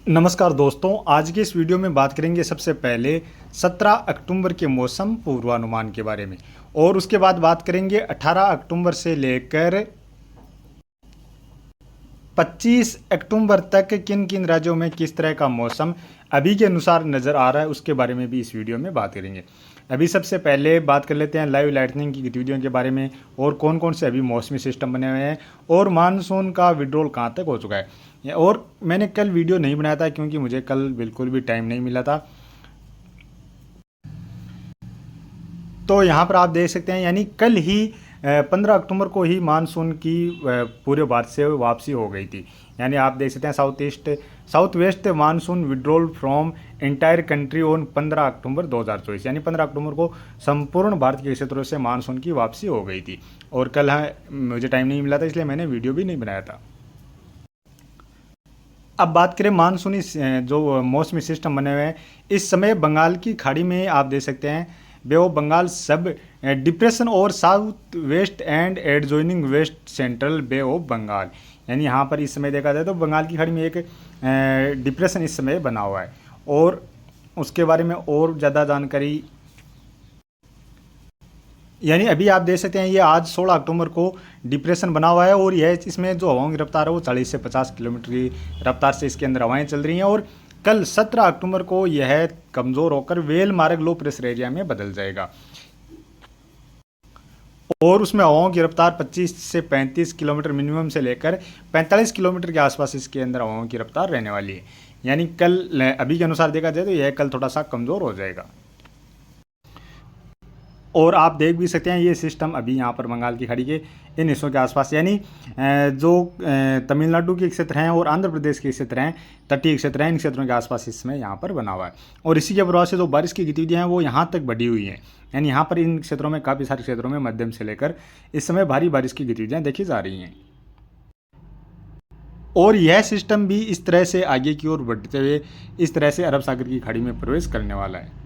नमस्कार दोस्तों, आज की इस वीडियो में बात करेंगे सबसे पहले 17 अक्टूबर के मौसम पूर्वानुमान के बारे में और उसके बाद बात करेंगे 18 अक्टूबर से लेकर 25 अक्टूबर तक किन किन राज्यों में किस तरह का मौसम अभी के अनुसार नज़र आ रहा है, उसके बारे में भी इस वीडियो में बात करेंगे। अभी सबसे पहले बात कर लेते हैं लाइव लाइटनिंग की गतिविधियों के बारे में और कौन कौन से अभी मौसमी सिस्टम बने हुए हैं और मानसून का विड्रॉल कहाँ तक हो चुका है। और मैंने कल वीडियो नहीं बनाया था क्योंकि मुझे कल बिल्कुल भी टाइम नहीं मिला था। तो यहाँ पर आप देख सकते हैं, यानी कल ही 15 अक्टूबर को ही मानसून की पूरे भारत से वापसी हो गई थी। यानी आप देख सकते हैं south west monsoon withdrawal from entire country on 15 अक्टूबर 2024। यानी 15 अक्टूबर को संपूर्ण भारत के क्षेत्रों से मानसून की वापसी हो गई थी और कल मुझे टाइम नहीं मिला था, इसलिए मैंने वीडियो भी नहीं बनाया था। अब बात करें मानसूनी जो मौसमी सिस्टम बने हुए हैं, इस समय बंगाल की खाड़ी में आप देख सकते हैं बे ऑफ बंगाल सब डिप्रेशन और south west and adjoining west central bay of Bengal. यानी यहाँ पर इस समय देखा जाए तो बंगाल की खाड़ी में एक डिप्रेशन इस समय बना हुआ है और उसके बारे में और ज़्यादा जानकारी, यानी अभी आप देख सकते हैं ये आज 16 अक्टूबर को डिप्रेशन बना हुआ है और यह इसमें जो हवाओं की रफ्तार है वो 40 से 50 किलोमीटर की रफ्तार से इसके अंदर हवाएं चल रही हैं और कल 17 अक्टूबर को यह कमज़ोर होकर वेल मार्ग लो प्रेशर एरिया में बदल जाएगा और उसमें हवाओं की रफ्तार 25 से 35 किलोमीटर मिनिमम से लेकर 45 किलोमीटर के आसपास इसके अंदर हवाओं की रफ्तार रहने वाली है। यानी कल अभी के अनुसार देखा जाए तो यह कल थोड़ा सा कमज़ोर हो जाएगा। और आप देख भी सकते हैं ये सिस्टम अभी यहाँ पर बंगाल की खाड़ी के इन हिस्सों के आसपास, यानी जो तमिलनाडु के क्षेत्र हैं और आंध्र प्रदेश के क्षेत्र हैं, तटीय क्षेत्र हैं, इन क्षेत्रों के आसपास इसमें यहाँ पर बना हुआ है और इसी के प्रभाव से जो बारिश की गतिविधियाँ हैं वो यहाँ तक बढ़ी हुई हैं। यानी यहाँ पर इन क्षेत्रों में काफ़ी सारे क्षेत्रों में मध्यम से लेकर इस समय भारी बारिश की गतिविधियाँ देखी जा रही हैं और यह सिस्टम भी इस तरह से आगे की ओर बढ़ते हुए इस तरह से अरब सागर की खाड़ी में प्रवेश करने वाला है।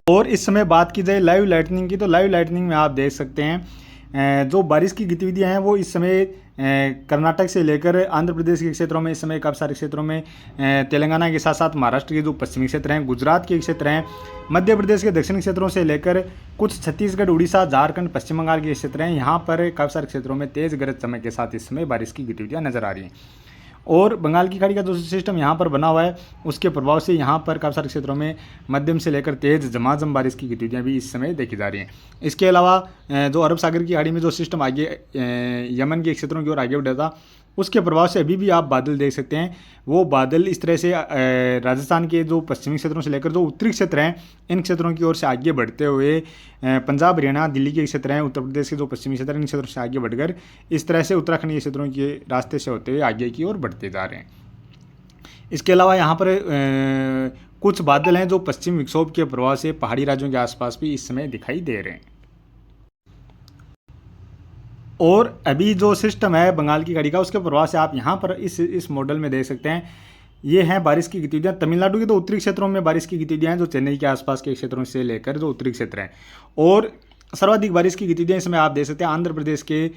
और इस समय बात की जाए लाइव लाइटनिंग की, तो लाइव लाइटनिंग में आप देख सकते हैं जो बारिश की गतिविधियां हैं वो इस समय कर्नाटक से लेकर आंध्र प्रदेश के क्षेत्रों में, इस समय काफ़ी सारे क्षेत्रों में, तेलंगाना के साथ साथ महाराष्ट्र के जो पश्चिमी क्षेत्र हैं, गुजरात के क्षेत्र हैं, मध्य प्रदेश के दक्षिणी क्षेत्रों से लेकर कुछ छत्तीसगढ़, उड़ीसा, झारखंड, पश्चिम बंगाल के क्षेत्र हैं, यहाँ पर काफ़ी सारे क्षेत्रों में तेज़ गरज चमक के साथ इस समय बारिश की गतिविधियाँ नजर आ रही हैं। और बंगाल की खाड़ी का जो सिस्टम यहाँ पर बना हुआ है उसके प्रभाव से यहाँ पर काफ़ी सारे क्षेत्रों में मध्यम से लेकर तेज़ झमाझम बारिश की गतिविधियाँ भी इस समय देखी जा रही हैं। इसके अलावा जो अरब सागर की खाड़ी में जो सिस्टम आगे यमन के क्षेत्रों की ओर आगे बढ़ा था उसके प्रभाव से अभी भी आप बादल देख सकते हैं। वो बादल इस तरह से राजस्थान के जो पश्चिमी क्षेत्रों से लेकर जो उत्तरी क्षेत्र हैं इन क्षेत्रों की ओर से आगे बढ़ते हुए पंजाब, हरियाणा, दिल्ली के क्षेत्र हैं, उत्तर प्रदेश के जो पश्चिमी क्षेत्र हैं इन क्षेत्रों से आगे बढ़कर इस तरह से उत्तराखंड के क्षेत्रों के रास्ते से होते हुए आगे की ओर बढ़ते जा रहे हैं। इसके अलावा यहाँ पर कुछ बादल हैं जो पश्चिम विक्षोभ के प्रभाव से पहाड़ी राज्यों के आसपास भी इस समय दिखाई दे रहे हैं। और अभी जो सिस्टम है बंगाल की खाड़ी का उसके प्रभाव से आप यहाँ पर इस मॉडल में देख सकते हैं ये हैं बारिश की गतिविधियाँ। तमिलनाडु के तो उत्तरी क्षेत्रों में बारिश की गतिविधियाँ हैं जो चेन्नई के आसपास के क्षेत्रों से लेकर जो उत्तरी क्षेत्र हैं, और सर्वाधिक बारिश की गतिविधियाँ इसमें आप देख सकते हैं आंध्र प्रदेश के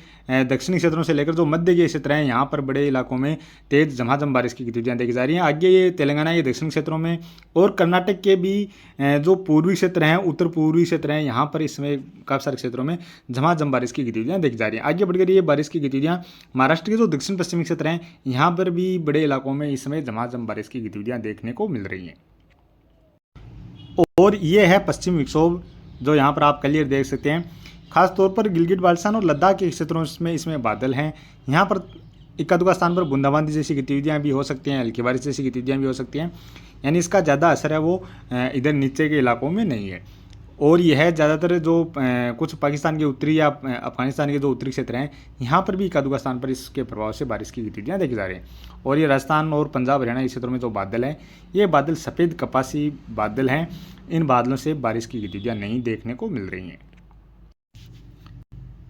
दक्षिणी क्षेत्रों से लेकर जो मध्य के क्षेत्र हैं यहाँ पर बड़े इलाकों में तेज झमाझम बारिश की गतिविधियाँ देखी जा रही हैं। आगे ये तेलंगाना के दक्षिणी क्षेत्रों में और कर्नाटक के भी जो पूर्वी क्षेत्र हैं, उत्तर पूर्वी क्षेत्र हैं, यहाँ पर इसमें काफ़ी सारे क्षेत्रों में झमाझम बारिश की गतिविधियाँ देखी जा रही हैं। आगे बढ़कर ये बारिश की गतिविधियाँ महाराष्ट्र के जो दक्षिण पश्चिमी क्षेत्र हैं यहाँ पर भी बड़े इलाकों में इस समय झमाझम बारिश की गतिविधियाँ देखने को मिल रही हैं। और ये है पश्चिम विक्षोभ जो यहाँ पर आप क्लियर देख सकते हैं। खास तौर पर गिलगिट बाल्टिस्तान और लद्दाख के क्षेत्रों में इसमें बादल हैं। यहाँ पर इक्का दुक्का स्थान पर बूंदाबांदी जैसी गतिविधियाँ भी हो सकती हैं, हल्की बारिश जैसी गतिविधियाँ भी हो सकती हैं। यानी इसका ज़्यादा असर है वो इधर नीचे के इलाकों में नहीं है। और यह ज़्यादातर जो कुछ पाकिस्तान के उत्तरी या अफगानिस्तान के जो उत्तरी क्षेत्र हैं यहाँ पर भी इक्का दुक्का स्थान पर इसके प्रभाव से बारिश की गतिविधियाँ देखी जा रही हैं। और ये राजस्थान और पंजाब, हरियाणा के क्षेत्रों में जो बादल हैं ये बादल सफ़ेद कपासी बादल हैं। इन बादलों से बारिश की गतिविधियाँ नहीं देखने को मिल रही हैं।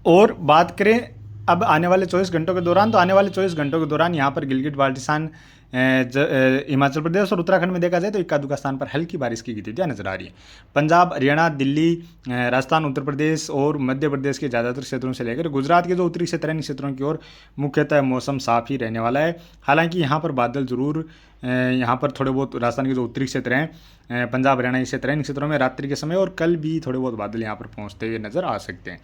और बात करें अब आने वाले 24 घंटों के दौरान, तो आने वाले 24 घंटों के दौरान यहाँ पर गिलगित बाल्टिस्तान, हिमाचल प्रदेश और उत्तराखंड में देखा जाए तो इक्का दुक्का स्थान पर हल्की बारिश की गतिविधियाँ नजर आ रही है। पंजाब, हरियाणा, दिल्ली, राजस्थान, उत्तर प्रदेश और मध्य प्रदेश के ज़्यादातर क्षेत्रों से लेकर गुजरात के जो उत्तरी क्षेत्र हैं, क्षेत्रों की ओर मुख्यतः मौसम साफ ही रहने वाला है। हालांकि यहाँ पर बादल जरूर, यहाँ पर थोड़े बहुत राजस्थान के जो उत्तरी क्षेत्र हैं, पंजाब, हरियाणा के क्षेत्र हैं, इन क्षेत्रों में रात्रि के समय और कल भी थोड़े बहुत बादल यहाँ पर पहुँचते हुए नजर आ सकते हैं।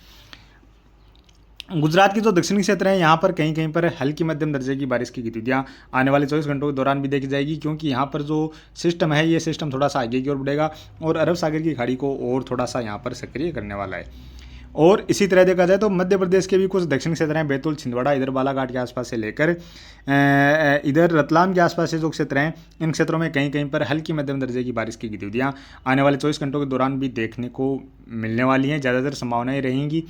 गुजरात के जो दक्षिणी क्षेत्र हैं, यहाँ पर कहीं कहीं पर हल्की मध्यम दर्जे की बारिश की गतिविधियाँ आने वाले 24 घंटों के दौरान भी देखी जाएगी, क्योंकि यहाँ पर जो सिस्टम है, ये सिस्टम थोड़ा सा आगे की ओर बढ़ेगा और अरब सागर की खाड़ी को और थोड़ा सा यहाँ पर सक्रिय करने वाला है। और इसी तरह देखा जाए तो मध्य प्रदेश के भी कुछ दक्षिणी क्षेत्र हैं, बैतूल, छिंदवाड़ा, इधर बालाघाट के आसपास से लेकर इधर रतलाम के आसपास से जो क्षेत्र हैं, इन क्षेत्रों में कहीं कहीं पर हल्की मध्यम दर्जे की बारिश की गतिविधियाँ आने वाले 24 घंटों के दौरान भी देखने को मिलने वाली हैं। ज़्यादातर संभावनाएं रहेंगी।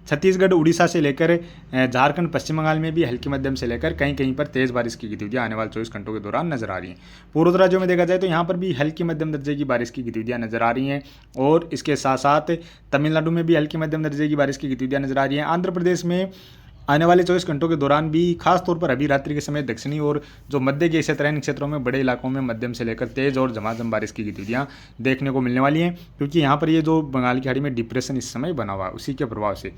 छत्तीसगढ़, उड़ीसा से लेकर झारखंड, पश्चिम बंगाल में भी हल्की मध्यम से लेकर कहीं कहीं पर तेज़ बारिश की गतिविधियाँ आने वाले 24 घंटों के दौरान नजर आ रही हैं। पूर्वोत्तर राज्यों में देखा जाए तो यहाँ पर भी हल्की मध्यम दर्जे की बारिश की गतिविधियाँ नजर आ रही हैं और इसके साथ साथ तमिलनाडु में भी हल्की मध्यम दर्जे की बारिश की गतिविधियाँ नजर आ रही हैं। आंध्र प्रदेश में आने वाले 24 घंटों के दौरान भी खासतौर पर अभी रात्रि के समय दक्षिणी और जो मध्य के क्षेत्र हैं, इन क्षेत्रों में बड़े इलाकों में मध्यम से लेकर तेज़ और झमाझम बारिश की गतिविधियाँ देखने को मिलने वाली हैं, क्योंकि यहाँ पर ये जो बंगाल की खाड़ी में डिप्रेशन इस समय बना हुआ है, उसी के प्रभाव से।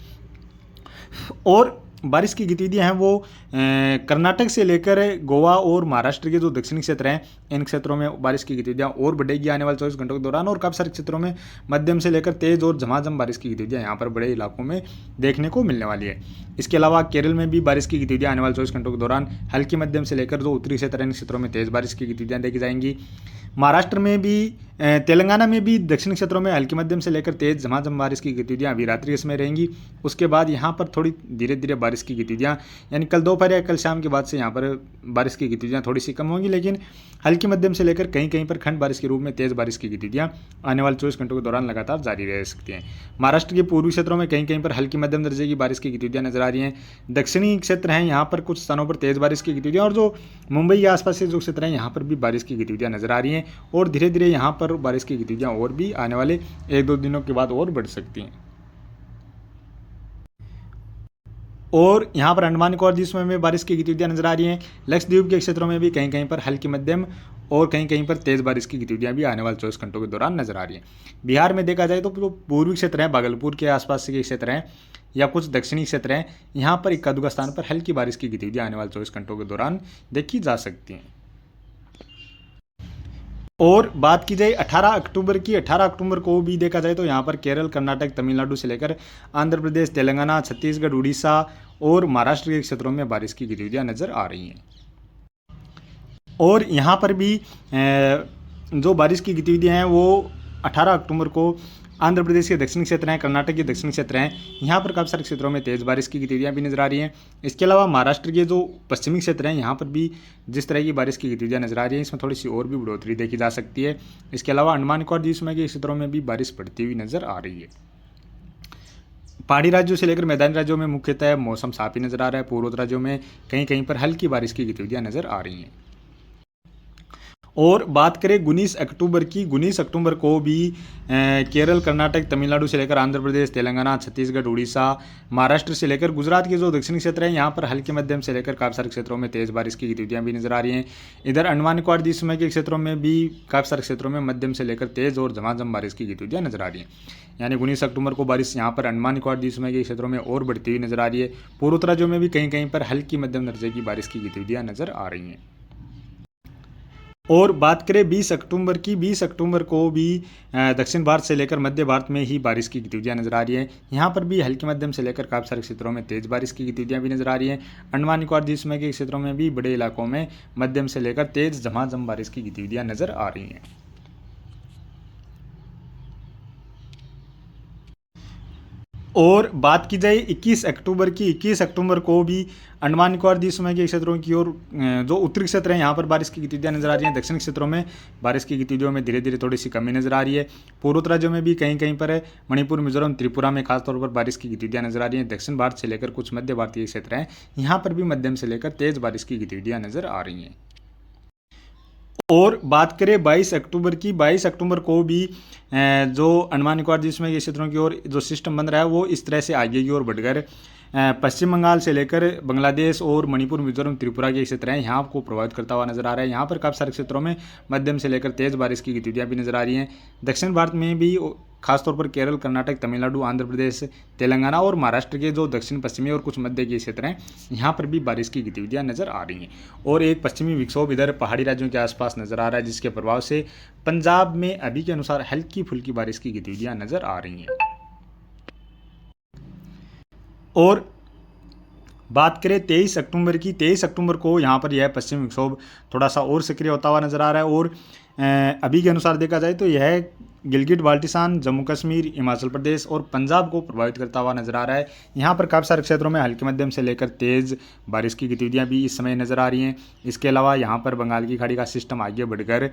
और बारिश की गतिविधियाँ हैं वो कर्नाटक से लेकर गोवा और महाराष्ट्र के जो दक्षिणी क्षेत्र हैं, इन क्षेत्रों में बारिश की गतिविधियाँ और बढ़ेगी आने वाले 24 घंटों के दौरान और काफ़ी सारे क्षेत्रों में मध्यम से लेकर तेज़ और झमाझम बारिश की गतिविधियाँ यहाँ पर बड़े इलाकों में देखने को मिलने वाली है। इसके अलावा केरल में भी बारिश की गतिविधियाँ आने वाले 24 घंटों के दौरान हल्की मध्यम से लेकर जो उत्तरी क्षेत्र हैं, इन क्षेत्रों में तेज़ बारिश की गतिविधियाँ देखी जाएंगी। महाराष्ट्र में भी, तेलंगाना में भी दक्षिणी क्षेत्रों में हल्की मध्यम से लेकर तेज़ झमाझम बारिश की गतिविधियाँ अभी रात्रि के समय रहेंगी। उसके बाद यहाँ पर थोड़ी धीरे धीरे बारिश की गतिविधियाँ, यानी कल दोपहर या कल शाम के बाद से यहाँ पर बारिश की गतिविधियाँ थोड़ी सी कम होंगी, लेकिन हल्की मध्यम से लेकर कहीं कहीं पर खंड बारिश के रूप में तेज़ बारिश की गतिविधियाँ आने वाले 24 घंटों के दौरान लगातार जारी रह सकती हैं। महाराष्ट्र के पूर्वी क्षेत्रों में कहीं कहीं पर हल्की मध्यम दर्जे की बारिश की गतिविधियाँ नजर आ रही हैं। दक्षिणी क्षेत्र हैं, यहाँ पर कुछ स्थानों पर तेज़ बारिश की गतिविधियाँ और जो मुंबई के आसपास से जो क्षेत्र हैं, यहाँ पर भी बारिश की गतिविधियाँ नजर आ रही हैं और धीरे धीरे यहाँ पर बारिश की गतिविधियाँ और भी आने वाले 1-2 दिनों के बाद और बढ़ सकती हैं। और यहाँ पर अंडमान निकोबार द्वीप में बारिश की गतिविधियाँ नजर आ रही हैं। लक्षद्वीप के क्षेत्रों में भी कहीं कहीं पर हल्की मध्यम और कहीं कहीं पर तेज़ बारिश की गतिविधियाँ भी आने वाले 24 घंटों के दौरान नजर आ रही हैं। बिहार में देखा जाए तो जो पूर्वी क्षेत्र हैं, भागलपुर के आसपास के क्षेत्र हैं या कुछ दक्षिणी क्षेत्र हैं, यहाँ पर इक्का दुक्का स्थान पर हल्की बारिश की गतिविधियाँ आने वाले 24 घंटों के दौरान देखी जा सकती हैं। और बात की जाए 18 अक्टूबर की, 18 अक्टूबर को भी देखा जाए तो यहाँ पर केरल, कर्नाटक, तमिलनाडु से लेकर आंध्र प्रदेश, तेलंगाना, छत्तीसगढ़, उड़ीसा और महाराष्ट्र के क्षेत्रों में बारिश की गतिविधियाँ नजर आ रही हैं। और यहाँ पर भी जो बारिश की गतिविधियाँ हैं वो 18 अक्टूबर को आंध्र प्रदेश के दक्षिणी क्षेत्र हैं, कर्नाटक के दक्षिणी क्षेत्र हैं, यहाँ पर काफ़ी सारे क्षेत्रों में तेज़ बारिश की गतिविधियाँ भी नजर आ रही हैं। इसके अलावा महाराष्ट्र के जो पश्चिमी क्षेत्र हैं, यहाँ पर भी जिस तरह की बारिश की गतिविधियाँ नजर आ रही हैं, इसमें थोड़ी सी और भी बढ़ोतरी देखी जा सकती है। इसके अलावा अंडमान निकोबार द्वीप समूह के क्षेत्रों में भी बारिश बढ़ती हुई नजर आ रही है। पहाड़ी राज्यों से लेकर मैदानी राज्यों में मुख्यतः मौसम साफ ही नजर आ रहा है। पूर्वोत्तर राज्यों में कहीं कहीं पर हल्की बारिश की गतिविधियाँ नजर आ रही हैं। और बात करें 19 अक्टूबर की, 19 अक्टूबर को भी केरल, कर्नाटक, तमिलनाडु से लेकर आंध्र प्रदेश, तेलंगाना, छत्तीसगढ़, उड़ीसा, महाराष्ट्र से लेकर गुजरात के जो दक्षिणी क्षेत्र हैं, यहाँ पर हल्के मध्यम से लेकर काफ़ी सारे क्षेत्रों में तेज़ बारिश की गतिविधियाँ भी नजर आ रही हैं। इधर अंडमान निकोबार द्वीप समूह के क्षेत्रों में भी काफ़ी सारे क्षेत्रों में मध्यम से लेकर तेज़ और झमाझम बारिश की गतिविधियाँ नजर आ रही हैं। यानी 19 अक्टूबर को बारिश यहाँ पर अंडमान निकोबार द्वीप समूह के क्षेत्रों में और बढ़ती हुई नजर आ रही है। पूर्वोत्तर राज्यों में भी कहीं कहीं पर हल्की मध्यम दर्जे की बारिश की गतिविधियाँ नजर आ रही हैं। और बात करें 20 अक्टूबर की, 20 अक्टूबर को भी दक्षिण भारत से लेकर मध्य भारत में ही बारिश की गतिविधियाँ नजर आ रही हैं। यहाँ पर भी हल्की मध्यम से लेकर काफ़ी सारे क्षेत्रों में तेज़ बारिश की गतिविधियाँ भी नजर आ रही हैं। अंडमान निकोबार द्वीप समूह के क्षेत्रों में भी बड़े इलाकों में मध्यम से लेकर तेज़ झमाझम बारिश की गतिविधियाँ नजर आ रही हैं। और बात की जाए 21 अक्टूबर की, 21 अक्टूबर को भी अंडमान निकोबार द्वीप समूह के क्षेत्रों की ओर जो उत्तरी क्षेत्र हैं, यहाँ पर बारिश की गतिविधियाँ नजर आ रही हैं। दक्षिणी क्षेत्रों में बारिश की गतिविधियों में धीरे धीरे थोड़ी सी कमी नजर आ रही है। पूर्वोत्तर राज्यों में भी कहीं कहीं पर मणिपुर, मिजोरम, त्रिपुरा में खासतौर पर बारिश की गतिविधियाँ नजर आ रही हैं। दक्षिण भारत से लेकर कुछ मध्य भारतीय क्षेत्र हैं, यहाँ पर भी मध्यम से लेकर तेज़ बारिश की गतिविधियाँ नजर आ रही हैं। और बात करें 22 अक्टूबर की, 22 अक्टूबर को भी जो अंडमान निकोबार द्वीप समूह के क्षेत्रों की ओर जो सिस्टम बन रहा है वो इस तरह से आगे की ओर बढ़कर पश्चिम बंगाल से लेकर बांग्लादेश और मणिपुर, मिजोरम, त्रिपुरा के क्षेत्र हैं, यहाँ को प्रभावित करता हुआ नजर आ रहा है। यहाँ पर काफ़ी सारे क्षेत्रों में मध्यम से लेकर तेज बारिश की गतिविधियाँ भी नजर आ रही हैं। दक्षिण भारत में भी खासतौर पर केरल, कर्नाटक, तमिलनाडु, आंध्र प्रदेश, तेलंगाना और महाराष्ट्र के जो दक्षिण पश्चिमी और कुछ मध्य के क्षेत्र हैं, यहाँ पर भी बारिश की गतिविधियाँ नजर आ रही हैं। और एक पश्चिमी विक्षोभ इधर पहाड़ी राज्यों के आसपास नजर आ रहा है, जिसके प्रभाव से पंजाब में अभी के अनुसार हल्की फुल्की बारिश की गतिविधियाँ नजर आ रही हैं। और बात करें 23 अक्टूबर की, 23 अक्टूबर को यहाँ पर यह पश्चिमी विक्षोभ थोड़ा सा और सक्रिय होता हुआ नजर आ रहा है। और अभी के अनुसार देखा जाए तो यह गिलगिट बाल्टिस्तान, जम्मू कश्मीर, हिमाचल प्रदेश और पंजाब को प्रभावित करता हुआ नजर आ रहा है। यहाँ पर काफ़ी सारे क्षेत्रों में हल्के मध्यम से लेकर तेज बारिश की गतिविधियाँ भी इस समय नजर आ रही हैं। इसके अलावा यहाँ पर बंगाल की खाड़ी का सिस्टम आगे बढ़कर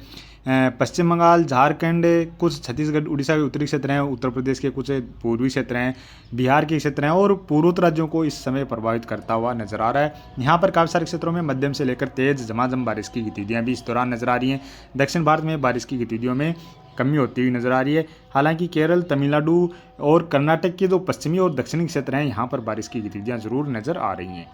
पश्चिम बंगाल, झारखंड, कुछ छत्तीसगढ़, उड़ीसा के उत्तरी क्षेत्र हैं, उत्तर प्रदेश के कुछ पूर्वी क्षेत्र हैं, बिहार के क्षेत्र हैं और पूर्वोत्तर राज्यों को इस समय प्रभावित करता हुआ नजर आ रहा है। यहाँ पर काफ़ी सारे क्षेत्रों में मध्यम से लेकर तेज झमाझम बारिश की गतिविधियाँ भी इस दौरान नजर आ रही हैं। दक्षिण भारत में बारिश की गतिविधियों में कमी होती हुई नजर आ रही है। हालांकि केरल, तमिलनाडु और कर्नाटक के जो पश्चिमी और दक्षिणी क्षेत्र हैं, यहाँ पर बारिश की गतिविधियाँ जरूर नजर आ रही हैं।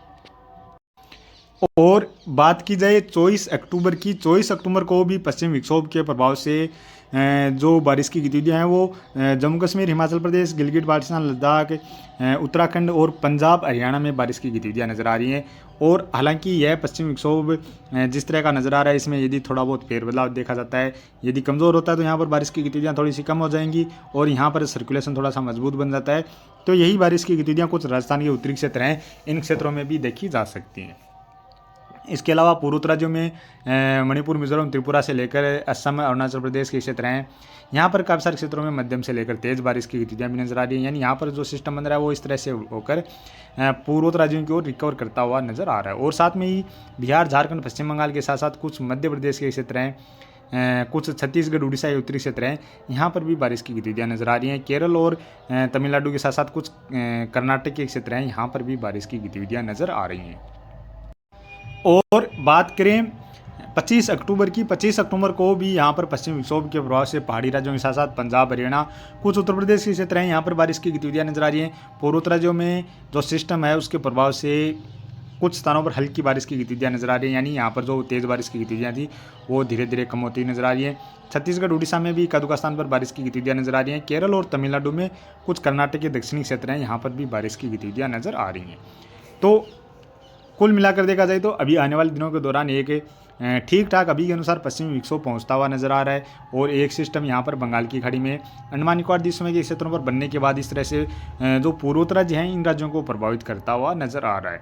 और बात की जाए 24 अक्टूबर की, 24 अक्टूबर को भी पश्चिम विक्षोभ के प्रभाव से जो बारिश की गतिविधियाँ हैं वो जम्मू कश्मीर, हिमाचल प्रदेश, गिलगिट बाल्टिस्तान, लद्दाख, उत्तराखंड और पंजाब, हरियाणा में बारिश की गतिविधियाँ नज़र आ रही हैं। और हालांकि यह पश्चिम विक्षोभ जिस तरह का नज़र आ रहा है, इसमें यदि थोड़ा बहुत फेरबदलाव देखा जाता है, यदि कमज़ोर होता है तो यहाँ पर बारिश की गतिविधियाँ थोड़ी सी कम हो जाएंगी और यहाँ पर सर्कुलेशन थोड़ा सा मजबूत बन जाता है। तो यही बारिश की गतिविधियाँ कुछ राजस्थान के उत्तरी क्षेत्र हैं, इन क्षेत्रों में भी देखी जा सकती हैं। इसके अलावा पूर्वोत्तर राज्यों में मणिपुर, मिजोरम, त्रिपुरा से लेकर असम, अरुणाचल प्रदेश के क्षेत्र हैं, यहाँ पर काफ़ी सारे क्षेत्रों में मध्यम से लेकर तेज़ बारिश की गतिविधियाँ भी नजर आ रही हैं। यानी यहाँ पर जो सिस्टम बन रहा है वो इस तरह से होकर पूर्वोत्तर राज्यों की ओर रिकवर करता हुआ नजर आ रहा है। और साथ में ही बिहार, झारखंड, पश्चिम बंगाल के साथ साथ कुछ मध्य प्रदेश के क्षेत्र हैं, कुछ छत्तीसगढ़, उड़ीसा के उत्तरी क्षेत्र हैं, यहाँ पर भी बारिश की गतिविधियाँ नजर आ रही हैं। केरल और तमिलनाडु के साथ साथ कुछ कर्नाटक के क्षेत्र हैं, यहाँ पर भी बारिश की गतिविधियाँ नजर आ रही हैं। और बात करें 25 अक्टूबर की, 25 अक्टूबर को भी यहाँ पर पश्चिम विक्षोभ के प्रभाव से पहाड़ी राज्यों के साथ साथ पंजाब, हरियाणा, कुछ उत्तर प्रदेश के क्षेत्र हैं, यहाँ पर बारिश की गतिविधियाँ नजर आ रही हैं। पूर्वोत्तर राज्यों में जो सिस्टम है उसके प्रभाव से कुछ स्थानों पर हल्की बारिश की गतिविधियाँ नजर आ रही हैं। यानी यहाँ पर जो तेज़ बारिश की गतिविधियाँ थी वो धीरे धीरे कम होती नजर आ रही है। छत्तीसगढ़, उड़ीसा में भी कदुका स्थान पर बारिश की गतिविधियाँ नजर आ रही हैं। केरल और तमिलनाडु में कुछ कर्नाटक के दक्षिणी क्षेत्र हैं, यहाँ पर भी बारिश की गतिविधियाँ नजर आ रही हैं। तो कुल मिलाकर देखा जाए तो अभी आने वाले दिनों के दौरान एक ठीक ठाक अभी के अनुसार पश्चिमी विक्षोभ पहुंचता हुआ नजर आ रहा है और एक सिस्टम यहाँ पर बंगाल की खाड़ी में अंडमान निकोबार द्वीप समूह के क्षेत्रों पर बनने के बाद इस तरह से जो पूर्वोत्तर राज्य हैं इन राज्यों को प्रभावित करता हुआ नजर आ रहा है।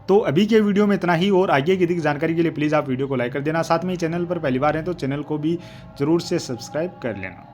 तो अभी के वीडियो में इतना ही और आगे की अधिक जानकारी के लिए प्लीज़ आप वीडियो को लाइक कर देना। साथ में चैनल पर पहली बार हैं तो चैनल को भी ज़रूर से सब्सक्राइब कर लेना।